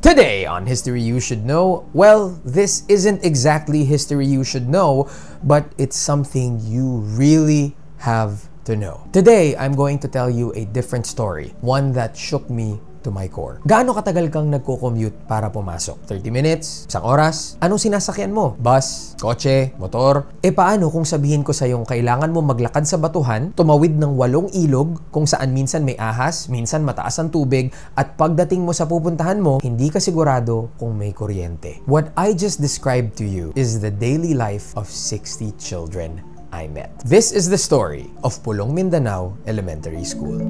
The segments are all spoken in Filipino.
Today on History You Should Know, well, this isn't exactly history you should know, but it's something you really have to know. Today, I'm going to tell you a different story, one that shook me to my core. Gaano katagal kang nagko-commute para pumasok? 30 minutes? Isang oras? Anong sinasakyan mo? Bus? Kotse? Motor? E paano kung sabihin ko sa yung kailangan mo maglakad sa batuhan, tumawid ng 8 ilog kung saan minsan may ahas, minsan mataas ang tubig, at pagdating mo sa pupuntahan mo, hindi ka sigurado kung may kuryente. What I just described to you is the daily life of 60 children I met. This is the story of Pulong Mindanao Elementary School.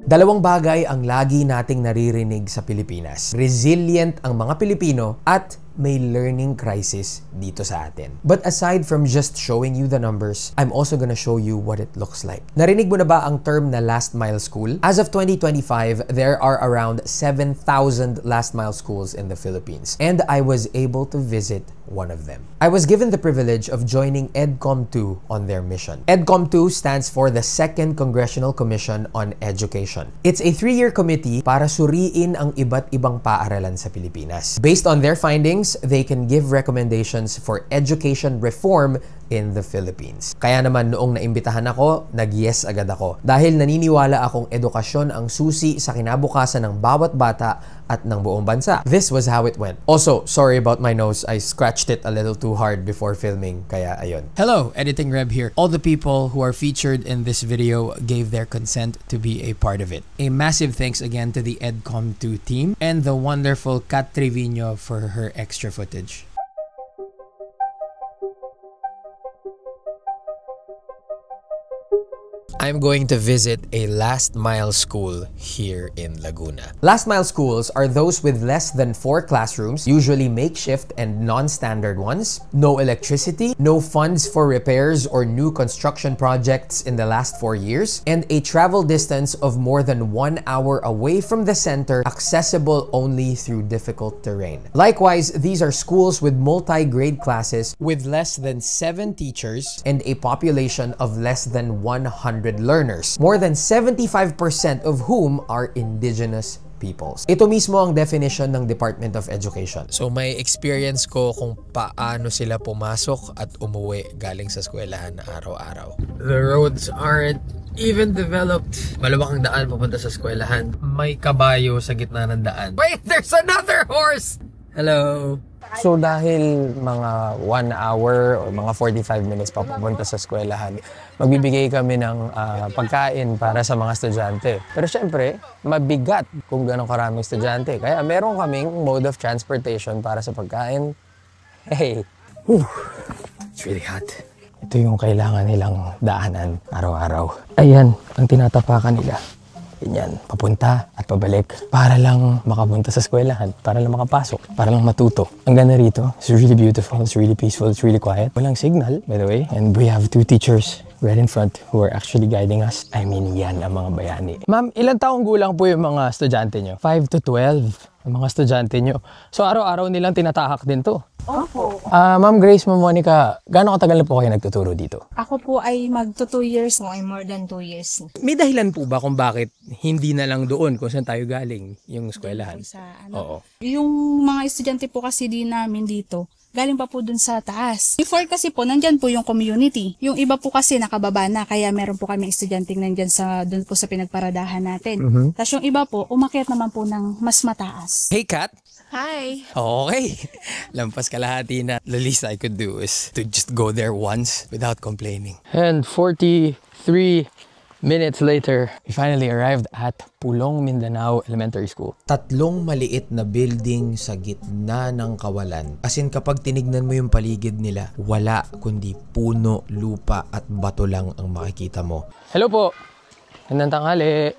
Dalawang bagay ang lagi nating naririnig sa Pilipinas. Resilient ang mga Pilipino at may learning crisis dito sa atin. But aside from just showing you the numbers, I'm also gonna show you what it looks like. Narinig mo na ba ang term na last mile school? As of 2025, there are around 7,000 last mile schools in the Philippines, and I was able to visit one of them. I was given the privilege of joining EDCOM 2 on their mission. EDCOM 2 stands for the Second Congressional Commission on Education. It's a 3-year committee para suriin ang iba't ibang paaralan sa Pilipinas. Based on their findings, they can give recommendations for education reform in the Philippines. Kaya naman noong naimbitahan ako, nag-yes agad ako. Dahil naniniwala akong edukasyon ang susi sa kinabukasan ng bawat bata at ng buong bansa. This was how it went. Also, sorry about my nose. I scratched it a little too hard before filming, kaya ayun. Hello, Editing Reb here. All the people who are featured in this video gave their consent to be a part of it. A massive thanks again to the EDCOM 2 team and the wonderful Kat Trevino for her extra footage. I'm going to visit a last mile school here in Laguna. Last mile schools are those with less than 4 classrooms, usually makeshift and non-standard ones, no electricity, no funds for repairs or new construction projects in the last 4 years, and a travel distance of more than 1 hour away from the center, accessible only through difficult terrain. Likewise, these are schools with multi-grade classes with less than 7 teachers and a population of less than 100 learners, more than 75% of whom are indigenous peoples. Ito mismo ang definition ng Department of Education. So may experience ko kung paano sila pumasok at umuwi galing sa eskwelahan araw-araw. The roads aren't even developed. Malawak ang daan papunta sa eskwelahan. May kabayo sa gitna ng daan. Wait, there's another horse! Hello! So dahil mga 1 hour or mga 45 minutes pa pupunta sa eskwelahan, magbibigay kami ng pagkain para sa mga estudyante. Pero syempre, mabigat kung gano'ng karaming estudyante. Kaya meron kaming mode of transportation para sa pagkain. Hey! Whew. It's really hot. Ito yung kailangan nilang daanan araw-araw. Ayan, ang tinatapakan nila. Yan, papunta at pabalik para lang makapunta sa eskwelahan, para lang makapasok, para lang matuto. Ang ganda rito, it's really beautiful, it's really peaceful, it's really quiet. Walang signal, by the way, and we have 2 teachers right in front who are actually guiding us. I mean, yan ang mga bayani. Ma'am, ilang taong gulang po yung mga estudyante nyo? 5 to 12 ang mga estudyante nyo. So araw-araw nilang tinatahak din to. Opo. Ma'am Grace, Ma'am Monica, gaano katagal na po kayo nagtuturo dito? Ako po ay magto 2 years, ay more than 2 years. May dahilan po ba kung bakit hindi na lang doon kung saan tayo galing yung eskwelahan? Oo. Yung mga estudyante po kasi namin dito, galing pa po dun sa taas. Before kasi po, nandyan po yung community. Yung iba po kasi nakababa na, kaya meron po kami estudyante nandyan dun po sa pinagparadahan natin. Tapos yung iba po, umakyat naman po ng mas mataas. Hey Kat! Hi! Okay. Lampas kalahati na. The least I could do is to just go there once without complaining. And 43 minutes later, we finally arrived at Pulong Mindanao Elementary School. 3 maliit na building sa gitna ng kawalan. As in, kapag tinignan mo yung paligid nila, wala kundi puno, lupa at bato lang ang makikita mo. Hello po! Gandang tanghali.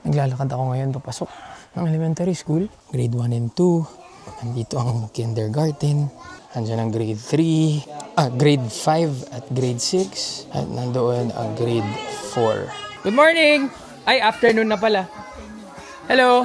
Naglalakad ako ngayon papasok ng elementary school. Grade 1 and 2. Nandito ang kindergarten. Andiyan ang grade 3. Grade 5 at grade 6. At nandoon ang grade 4. Good morning! Ay, afternoon na pala. Hello!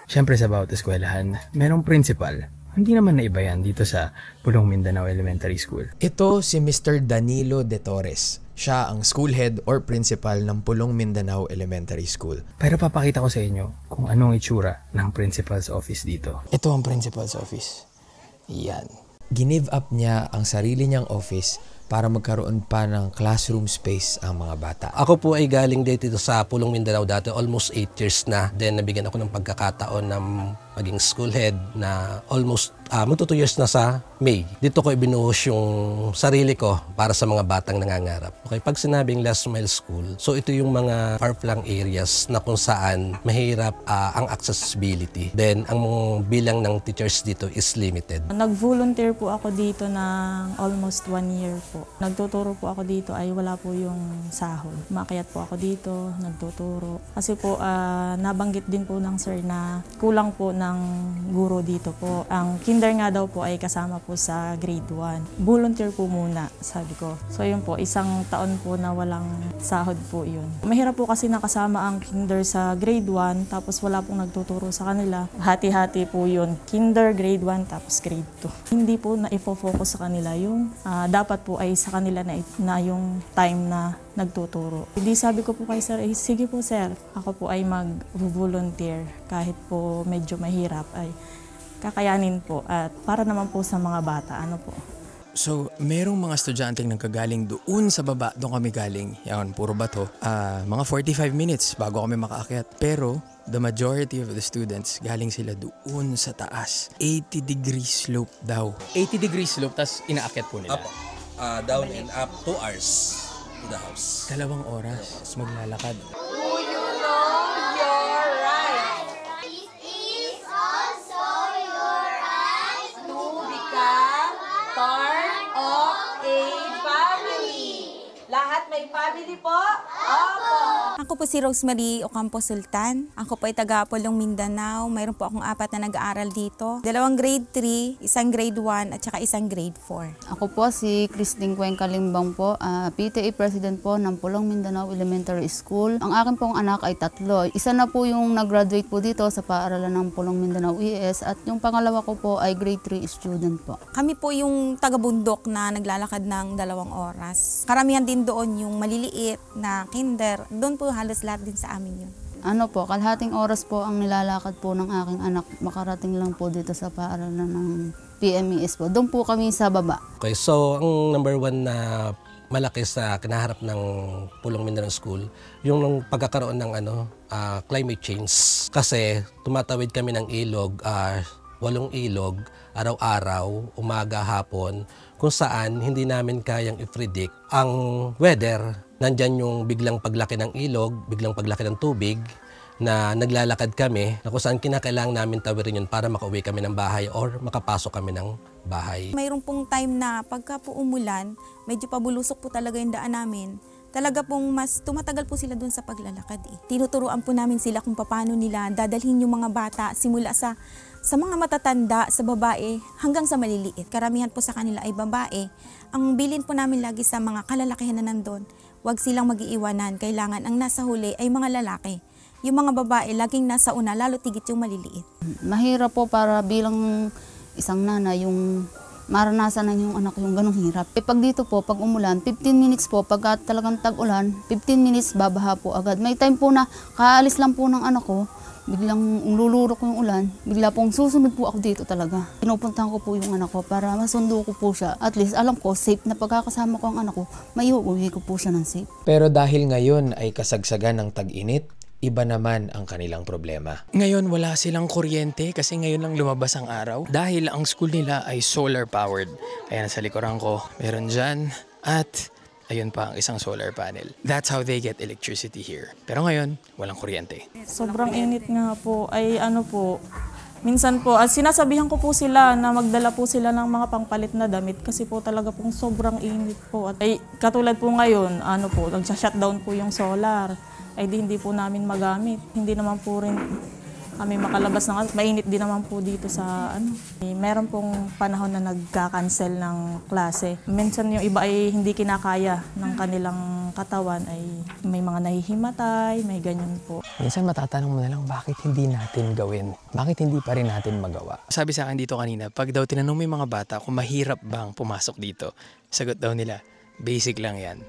Siyempre sa bawat eskwelahan, merong principal Hindi naman naiba yan dito sa Pulong Mindanao Elementary School. Ito si Mr. Danilo De Torres. Siya ang school head or principal ng Pulong Mindanao Elementary School. Pero papakita ko sa inyo kung anong itsura ng principal's office dito. Ito ang principal's office. Yan. Ginive up niya ang sarili niyang office para magkaroon pa ng classroom space ang mga bata. Ako po ay galing dito sa Pulong Mindanao dati, almost 8 years na. Then nabigyan ako ng pagkakataon na maging school head na almost magto 2 years na sa May. Dito ko ibinuhos yung sarili ko para sa mga batang nangangarap. Okay, pag sinabing last mile school, so ito yung mga far-flung areas na kung saan mahirap ang accessibility. Then ang bilang ng teachers dito is limited. Nag-volunteer po ako dito ng almost 1 year po. Nagtuturo po ako dito ay wala po yung sahod. Umakyat po ako dito, nagtuturo. Kasi po nabanggit din po ng sir na kulang po ng guro dito po. Ang kinder nga daw po ay kasama po sa grade 1. Volunteer po muna, sabi ko. So yun po, 1 taon po na walang sahod po yun. Mahirap po kasi nakasama ang kinder sa grade 1 tapos wala pong nagtuturo sa kanila. Hati-hati po yun. Kinder, grade 1, tapos grade 2. Hindi po na ifo-focus sa kanila yung dapat po ay sa kanila na yung time na nagtuturo. Hindi sabi ko po kay sir, sige po sir, ako po ay mag-volunteer kahit po medyo mahirap ay kakayanin po at para naman po sa mga bata, ano po. So, merong mga estudyanteng nagkagaling doon sa baba, doon kami galing. Yan, puro bato. Mga 45 minutes bago kami makaakyat. Pero, the majority of the students, galing sila doon sa taas. 80 degree slope daw. 80 degree slope, tas inaakyat po nila. Up, down and up 2 hours to the house. 2 oras maglalakad. Lahat may family po? Opo! Ako po si Rosemary Ocampo Sultan. Ako po ay taga Pulong Mindanao. Mayroon po akong 4 na nag-aaral dito. 2 grade 3, 1 grade 1 at saka 1 grade 4. Ako po si Christine Cuenca Limbang po, PTA President po ng Pulong Mindanao Elementary School. Ang akin pong anak ay 3. Isa na po yung nag-graduate po dito sa paaralan ng Pulong Mindanao ES at yung pangalawa ko po ay grade 3 student po. Kami po yung taga-bundok na naglalakad ng 2 oras. Karamihan din doon yung maliliit na kinder. Doon po halos lahat din sa amin yun. Ano po, kalahating oras po ang nilalakad po ng aking anak. Makarating lang po dito sa paaralan ng PMES po. Doon po kami sa baba. Okay, so ang number 1 na malaki sa kinaharap ng Pulong Mindanao School, yung pagkakaroon ng climate change. Kasi tumatawid kami ng ilog, 8 ilog, araw-araw, umaga, hapon, kung saan hindi namin kayang i-predict ang weather. Nandyan yung biglang paglaki ng ilog, biglang paglaki ng tubig, na naglalakad kami, na kung saan kinakailangan namin tawirin yun para makauwi kami ng bahay or makapasok kami ng bahay. Mayroon pong time na pagka po umulan, medyo pabulusok po talaga yung daan namin. Talaga pong mas tumatagal po sila doon sa paglalakad. Tinuturuan po namin sila kung paano nila dadalhin yung mga bata simula sa mga matatanda, sa babae, hanggang sa maliliit. Karamihan po sa kanila ay babae. Ang bilin po namin lagi sa mga kalalakihan na nandun, huwag silang mag-iiwanan. Kailangan ang nasa huli ay mga lalaki. Yung mga babae, laging nasa una, lalo tigit yung maliliit. Mahirap po para bilang isang nanay yung maranasan na yung anak yung ganong hirap. Pag dito po, pag umulan, 15 minutes po, pag talagang tag-ulan, 15 minutes babaha po agad. May time po na kaalis lang po ng anak ko, biglang lulurok yung ulan, bigla pong susunod po ako dito talaga. Pinupuntahan ko po yung anak ko para masundo ko po siya. At least alam ko, safe na pagkakasama ko ang anak ko, may uuwi ko po siya ng safe. Pero dahil ngayon ay kasagsagan ng tag-init, iba naman ang kanilang problema. Ngayon wala silang kuryente kasi ngayon lang lumabas ang araw. Dahil ang school nila ay solar powered. Ayan sa likuran ko, meron dyan. At ayun pa ang isang solar panel. That's how they get electricity here. Pero ngayon, walang kuryente. Sobrang init nga po ay minsan po, sinasabihan ko po sila na magdala po sila ng mga pangpalit na damit kasi po talaga pong sobrang init po. At katulad po ngayon, nagsa-shutdown po yung solar. Ay hindi po namin magamit. Hindi naman po rin kami makalabas ng mainit din naman po dito sa meron pong panahon na nagka-cancel ng klase. Minsan yung iba ay hindi kinakaya ng kanilang katawan, ay may mga nahihimatay, may ganyan po. Minsan matatanong mo na lang, bakit hindi natin gawin? Bakit hindi pa rin natin magawa? Sabi sa akin dito kanina, pag daw tinanong mo yung mga bata kung mahirap bang pumasok dito, sagot daw nila, basic lang yan.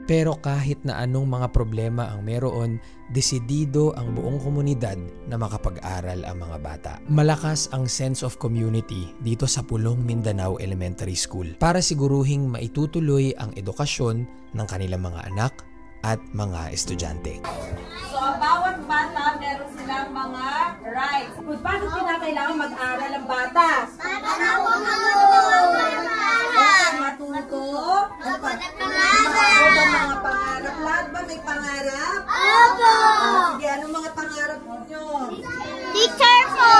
Pero kahit na anong mga problema ang meron, desidido ang buong komunidad na makapag-aral ang mga bata. Malakas ang sense of community dito sa Pulong Mindanao Elementary School para siguruhing maitutuloy ang edukasyon ng kanilang mga anak at mga estudyante. So, ang bawat bata, meron silang mga rights. Paano kinakailangan mag-aral ang bata? Para matuto. Ano mga pangarap? Lahat ba may pangarap? Opo! Sige, anong mga pangarap niyo? Teacher po!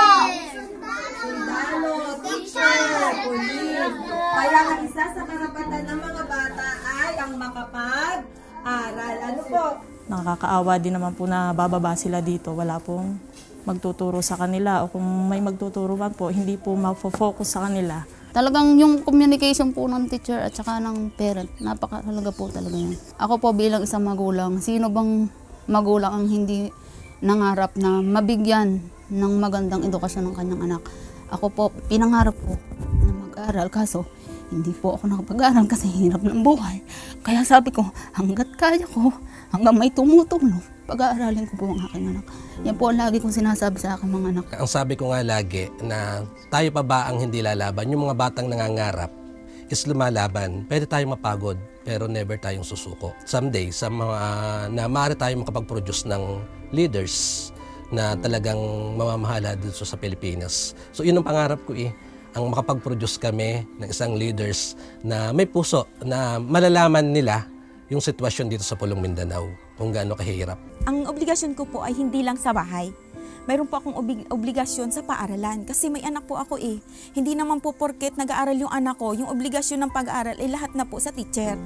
Sundalo, teacher, police. Kaya ang isa sa karapatan ng mga bata ay ang makapag-aral. Ano po? Nakakaawa din naman po na bababa sila dito. Wala pong magtuturo sa kanila, o kung may magtuturo man po, hindi po mafo-focus sa kanila. Talagang yung communication po ng teacher at saka ng parent, napakahalaga po talaga yan. Ako po bilang isang magulang, sino bang magulang ang hindi nangarap na mabigyan ng magandang edukasyon ng kanyang anak? Ako po, pinangarap po na mag-aral, kaso hindi po ako nakapag-aral kasi hirap ng buhay. Kaya sabi ko, hanggat kaya ko, hanggang may tumutulong, pag-aaralin ko po ang aking anak. Yan po ang lagi kong sinasabi sa aking mga anak. Ang sabi ko nga lagi na tayo pa ba ang hindi lalaban? Yung mga batang nangangarap is lumalaban. Pwede tayong mapagod pero never tayong susuko. Someday, sa mga na maaari tayong makapag-produce ng leaders na talagang mamamahala dito sa Pilipinas. So yun ang pangarap ko ang makapag-produce kami ng isang leaders na may puso, na malalaman nila yung sitwasyon dito sa Pulong Mindanao, kung gaano kahirap. Ang obligasyon ko po ay hindi lang sa bahay. Mayroon po akong obligasyon sa paaralan kasi may anak po ako Hindi naman po porket nag-aaral yung anak ko, yung obligasyon ng pag-aaral ay lahat na po sa teacher.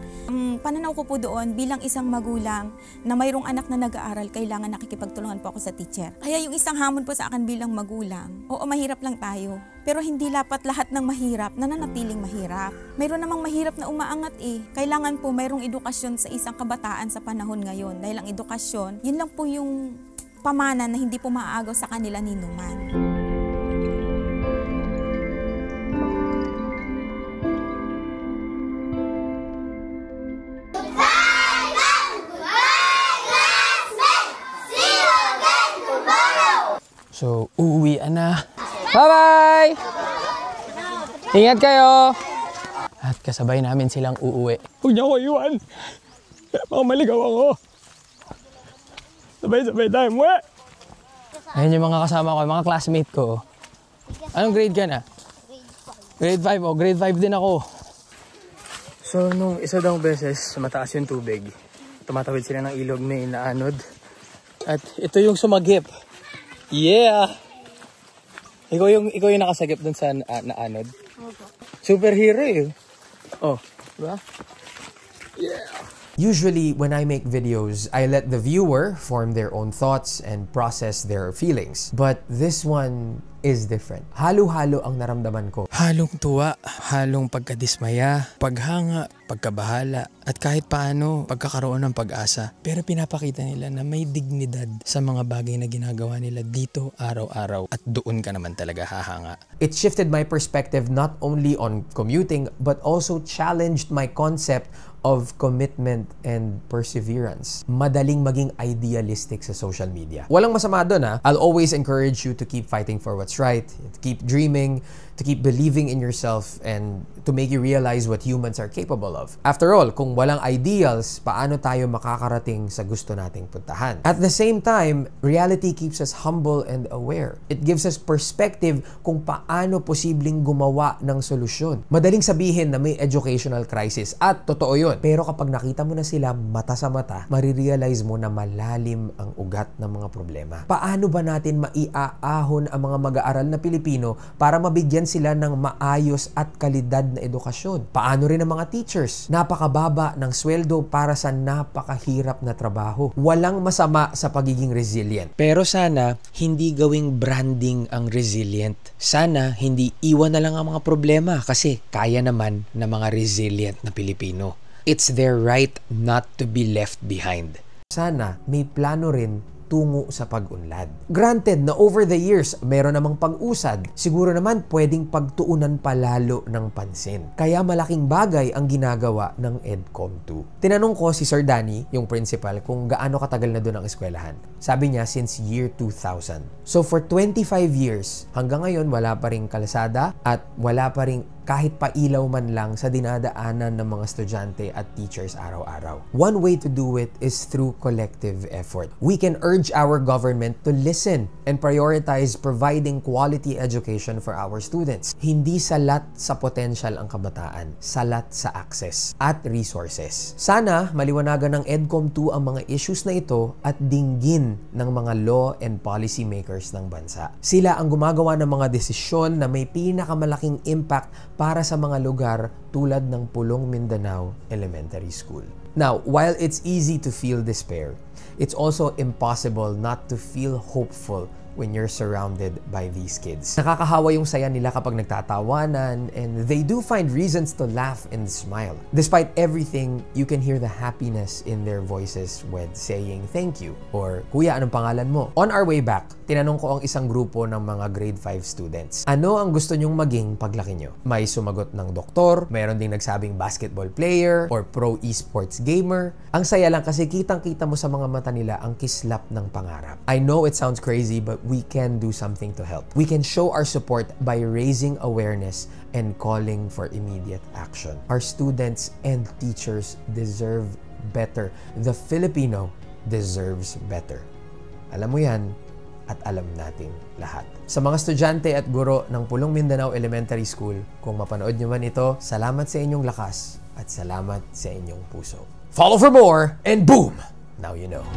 Pananaw ko po doon bilang isang magulang na mayroong anak na nag-aaral, kailangan nakikipagtulungan po ako sa teacher. Kaya yung isang hamon po sa akin bilang magulang, oo, mahirap lang tayo. Pero hindi dapat lahat ng mahirap na nanatiling mahirap. Mayroon namang mahirap na umaangat Kailangan po mayroong edukasyon sa isang kabataan sa panahon ngayon. Dahil ang edukasyon, yun lang po yung pamana na hindi po maaagaw sa kanila ninuman. So, uuwian na. Bye-bye! Ingat kayo! At kasabay namin silang uuwi. Huwag niyo ako iwan! Baka maligaw ako. Sabay-sabay tayo, muwi! Ayun yung mga kasama ko, mga classmate ko. Anong grade ka na? Grade 5. Oh, grade 5 din ako. So, nung isa daw beses, mataas yung tubig. Tumatawid sila ng ilog, may inaanod. At ito yung sumagip. Yeah! Ikaw yung nakasagip dun sa naanod? Superhero Oh, diba? Yeah! Usually, when I make videos, I let the viewer form their own thoughts and process their feelings. But this one is different. Halo-halo ang naramdaman ko. Halong tuwa, halong pagkadismaya, paghanga, pagkabahala, at kahit paano pagkakaroon ng pag-asa. Pero pinapakita nila na may dignidad sa mga bagay na ginagawa nila dito araw-araw at doon ka naman talaga hahanga. It shifted my perspective not only on commuting but also challenged my concept of commitment and perseverance. Madaling maging idealistic sa social media. Walang masama doon I'll always encourage you to keep fighting for what's right, to keep dreaming, to keep believing in yourself, and to make you realize what humans are capable of. After all, kung walang ideals, paano tayo makakarating sa gusto nating puntahan? At the same time, reality keeps us humble and aware. It gives us perspective kung paano posibleng gumawa ng solusyon. Madaling sabihin na may educational crisis at totoo yun. yon. Pero kapag nakita mo na sila mata sa mata, marirealize mo na malalim ang ugat ng mga problema. Paano ba natin maiaahon ang mga mag-aaral na Pilipino para mabigyan sila ng maayos at kalidad na edukasyon? Paano rin ang mga teachers? Napakababa ng sweldo para sa napakahirap na trabaho. Walang masama sa pagiging resilient. Pero sana, hindi gawing branding ang resilient. Sana, hindi iwan na lang ang mga problema kasi kaya naman ng mga resilient na Pilipino. It's their right not to be left behind. Sana, may plano rin tungo sa pag-unlad. Granted na over the years, meron namang pag-usad. Siguro naman pwedeng pagtuunan palalo ng pansin. Kaya malaking bagay ang ginagawa ng EDCOM 2. Tinanong ko si Sir Danny, yung principal, kung gaano katagal na doon ang eskwelahan. Sabi niya, since year 2000. So for 25 years, hanggang ngayon wala pa ring kalsada at wala pa ring kahit pailaw man lang sa dinadaanan ng mga estudyante at teachers araw-araw. One way to do it is through collective effort. We can urge our government to listen and prioritize providing quality education for our students. Hindi salat sa potential ang kabataan, salat sa access at resources. Sana maliwanagan ng EDCOM 2 ang mga issues na ito at dinggin ng mga law and policy makers ng bansa. Sila ang gumagawa ng mga desisyon na may pinakamalaking impact para sa mga lugar tulad ng Pulong Mindanao Elementary School. Now, while it's easy to feel despair, it's also impossible not to feel hopeful when you're surrounded by these kids. Nakakahawa yung saya nila kapag nagtatawanan and they do find reasons to laugh and smile. Despite everything, you can hear the happiness in their voices when saying thank you or kuya, anong pangalan mo? On our way back, tinanong ko ang isang grupo ng mga grade 5 students. Ano ang gusto nyong maging paglaki nyo? May sumagot ng doktor, meron ding nagsabing basketball player or pro esports gamer. Ang saya lang kasi kitang-kita mo sa mga mata nila ang kislap ng pangarap. I know it sounds crazy but we can do something to help. We can show our support by raising awareness and calling for immediate action. Our students and teachers deserve better. The Filipino deserves better. Alam mo yan at alam nating lahat. Sa mga estudyante at guro ng Pulong Mindanao Elementary School, kung mapanood nyo man ito, salamat sa inyong lakas at salamat sa inyong puso. Follow for more and boom! Now you know.